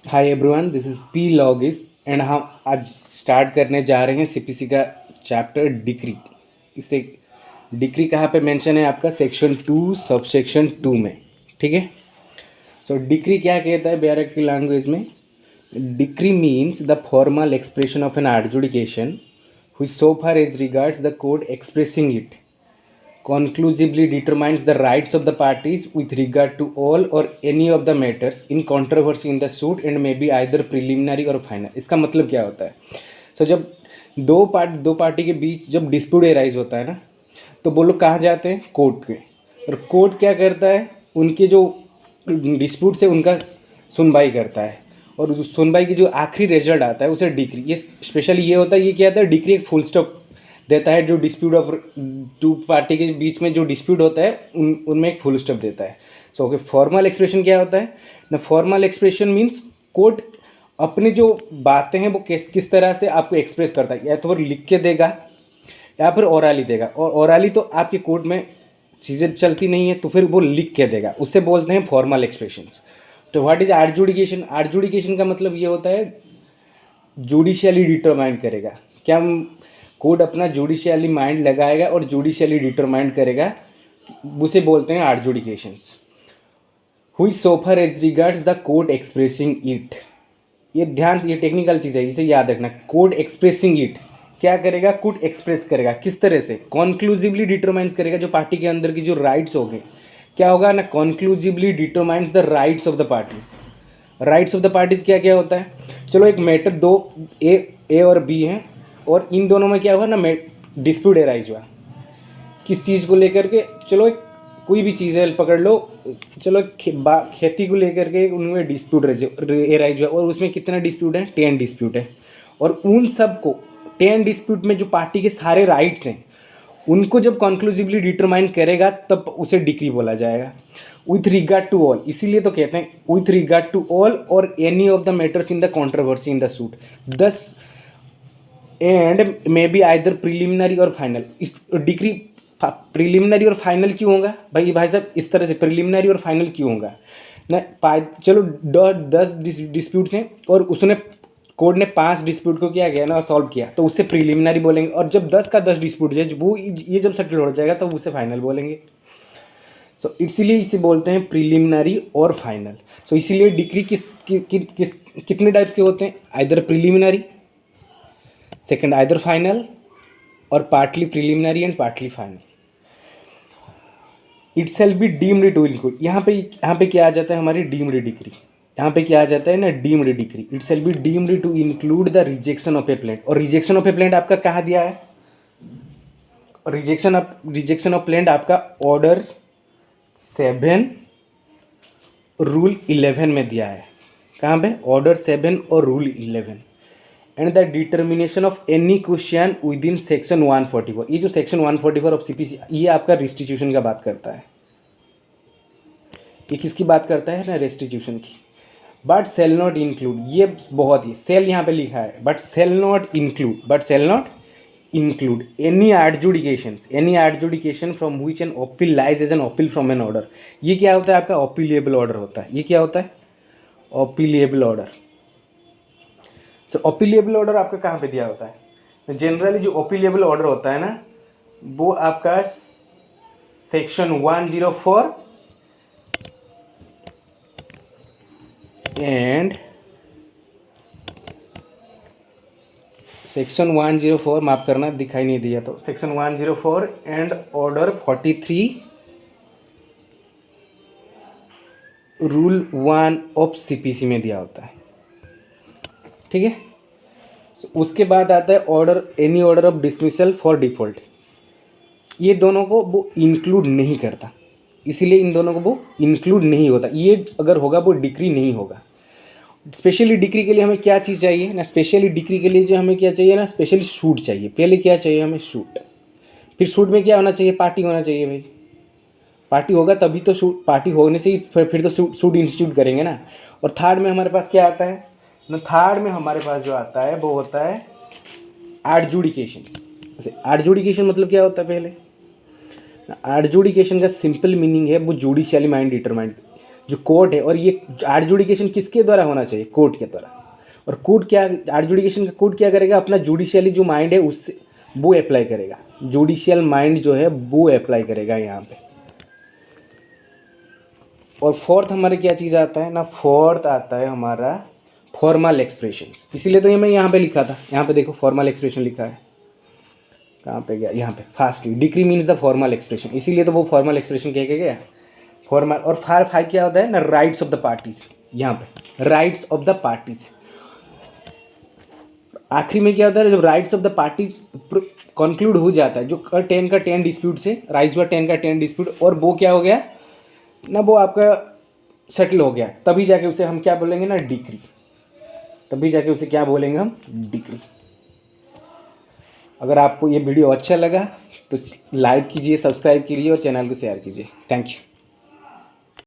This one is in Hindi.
Hi everyone, this is P लॉगिस एंड हम आज स्टार्ट करने जा रहे हैं सीपीसी का चैप्टर डिक्री। इसे डिक्री कहाँ पे मेंशन है? आपका सेक्शन 2 सब सेक्शन 2 में। ठीक है। सो डिक्री क्या कहता है बैरक की लैंग्वेज में? Decree means the formal expression of an adjudication which so far as regards the court expressing it conclusively determines the rights of the parties with regard to all or any of the matters in controversy in the suit and may be either preliminary or final। इसका मतलब क्या होता है? जब दो पार्टी के बीच जब डिस्प्यूट एराइज होता है ना, तो वो लोग कहाँ जाते हैं? कोर्ट में। और कोर्ट क्या करता है? उनके जो डिस्प्यूट से उनका सुनवाई करता है, और उस सुनवाई की जो आखिरी रिजल्ट आता है उसे डिक्री, ये स्पेशली ये होता है, ये क्या होता है? डिक्री एक फुल स्टॉप देता है। जो डिस्प्यूट ऑफ टू पार्टी के बीच में जो डिस्प्यूट होता है उनमें एक फुल स्टॉप देता है। सो ओके, फॉर्मल एक्सप्रेशन क्या होता है ना? फॉर्मल एक्सप्रेशन मीन्स कोर्ट अपनी जो बातें हैं वो किस तरह से आपको एक्सप्रेस करता है, या तो वो लिख के देगा या फिर ओरली देगा। और ओरली तो आपके कोर्ट में चीज़ें चलती नहीं है, तो फिर वो लिख के देगा, उससे बोलते हैं फॉर्मल एक्सप्रेशंस। तो व्हाट इज एडजुडिकेशन? एडजुडिकेशन का मतलब ये होता है जुडिशियली डिटरमाइन करेगा। क्या कोर्ट अपना जुडिशियली माइंड लगाएगा और जुडिशियली डिटरमाइन करेगा, उसे बोलते हैं एडजुडिकेशंस। हुई so far as regards the court expressing it. ये ध्यान से, ये टेक्निकल चीज़ है, इसे याद रखना। कोर्ट एक्सप्रेसिंग इट क्या करेगा? कोर्ट एक्सप्रेस करेगा किस तरह से? कॉन्क्लूसिवली डिटरमाइंस करेगा जो पार्टी के अंदर की जो राइट्स होंगे। क्या होगा ना? Conclusively determines the rights of the parties. Rights of the parties क्या क्या होता है? चलो एक मैटर, दो ए और बी हैं, और इन दोनों में क्या हुआ ना, डिस्प्यूट एराइज हुआ किस चीज़ को लेकर के। चलो एक कोई भी चीज़ है पकड़ लो, चलो खेती को लेकर के उनमें डिस्प्यूट एराइज हुआ, और उसमें कितना डिस्प्यूट है? 10 डिस्प्यूट है। और उन सब को 10 डिस्प्यूट में जो पार्टी के सारे राइट्स हैं उनको जब कंक्लूसिवली डिटरमाइन करेगा तब उसे डिक्री बोला जाएगा। विथ रिगार्ड टू ऑल, इसीलिए तो कहते हैं विथ रिगार्ड टू ऑल और any of the matters in the controversy in the suit. 10 and may be either preliminary और फाइनल। इस डिक्री प्रिलिमिनरी और फाइनल क्यों होगा भाई? भाई साहब, इस तरह से प्रिलिमिनरी और फाइनल क्यों होगा ना? चलो 10 डिस्प्यूट्स हैं और उसने कोर्ट ने 5 डिस्प्यूट को क्या किया ना, सॉल्व किया, तो उससे प्रिलिमिनरी बोलेंगे। और जब 10 का 10 डिस्प्यूट है वो ये जब सेटल हो जाएगा तो उसे फाइनल बोलेंगे। सो इसीलिए इसे बोलते हैं प्रिलिमिनरी और फाइनल। सो इसीलिए डिक्री कितने टाइप्स के होते हैं? Either preliminary, second either final, और partly preliminary and partly final. It shall be deemed to include. यहाँ पे क्या आ जाता है? हमारी डीम्ड डिक्री। यहाँ पे क्या आ जाता है ना? Deemed decree. It shall be deemed to include the rejection of a plaint. और रिजेक्शन ऑफ ए प्लेंट आपका कहाँ दिया है? रिजेक्शन ऑफ प्लेंट आपका ऑर्डर 7 रूल 11 में दिया है। कहाँ पे? ऑर्डर 7 और rule 11। And the determination of any question within section 144। ये जो सेक्शन 144 ऑफ सीपीसी, ये आपका रिस्टिट्यूशन का बात करता है। ये किसकी बात करता है ना? रेस्टिट्यूशन की। बट सेल नॉट इंक्लूड, ये बहुत ही सेल यहाँ पे लिखा है, but shall not include any adjudication from which an appeal lies as an appeal from an order. ये क्या होता है? आपका अपीलेबल ऑर्डर होता है। ये क्या होता है? Appealable order. So appealable order आपका कहाँ पे दिया होता है? जनरली जो अपीलेबल ऑर्डर होता है ना, वो आपका सेक्शन 104 एंड सेक्शन 104, माफ करना दिखाई नहीं दिया, तो section 104 and order 43 rule 1 of CPC में दिया होता है। ठीक है। उसके बाद आता है order, any order of dismissal for default. ये दोनों को वो इंक्लूड नहीं करता, इसीलिए इन दोनों को वो इंक्लूड नहीं होता। ये अगर होगा वो डिक्री नहीं होगा। स्पेशली डिक्री के लिए हमें क्या चीज़ चाहिए ना? स्पेशली डिक्री के लिए जो हमें क्या चाहिए ना? स्पेशली शूट चाहिए। पहले क्या चाहिए हमें? शूट। फिर शूट में क्या होना चाहिए? पार्टी होना चाहिए भाई। पार्टी होगा तभी तो शूट, पार्टी होने से ही फिर तो शूट इंस्टीट्यूट करेंगे ना। और थर्ड में हमारे पास क्या आता है ना? थर्ड में हमारे पास जो आता है वो होता है एडजुडिकेशंस। जैसे एडजुडिकेशन मतलब क्या होता है? पहले एडजुडिकेशन का सिंपल मीनिंग है वो जुडिशियली माइंड डिटरमाइंड। जो कोर्ट है, और ये एडजुडिकेशन किसके द्वारा होना चाहिए, कोर्ट के द्वारा। और कोर्ट क्या, एडजुडिकेशन का कोर्ट क्या करेगा, अपना जुडिशियली जो माइंड है उससे वो अप्लाई करेगा, जुडिशियल माइंड जो है वो अप्लाई करेगा यहाँ पे। और फोर्थ हमारे क्या चीज़ आता है ना, फोर्थ आता है हमारा फॉर्मल एक्सप्रेशंस। इसीलिए तो ये मैं यहाँ पे लिखा था, यहाँ पे देखो फॉर्मल एक्सप्रेशन लिखा है, कहाँ पे गया, यहाँ पे fastly. Decree means the formal expression, इसीलिए तो वो फॉर्मल एक्सप्रेशन कह के गया फॉर्मल। और फाइव क्या होता है ना, राइट्स ऑफ द पार्टीज, यहाँ पे राइट्स ऑफ द पार्टीज। आखिरी में क्या होता है, जब rights of the parties conclude हो जाता है, जो 10 का 10 डिस्प्यूट से राइज हुआ 10 का 10 डिस्प्यूट, और वो क्या हो गया ना, वो आपका सेटल हो गया, तभी जाके उसे हम क्या बोलेंगे ना, डिक्री। तभी जाके उसे क्या बोलेंगे हम, डिक्री। अगर आपको ये वीडियो अच्छा लगा तो लाइक कीजिए, सब्सक्राइब कीजिए और चैनल को शेयर कीजिए। Thank you.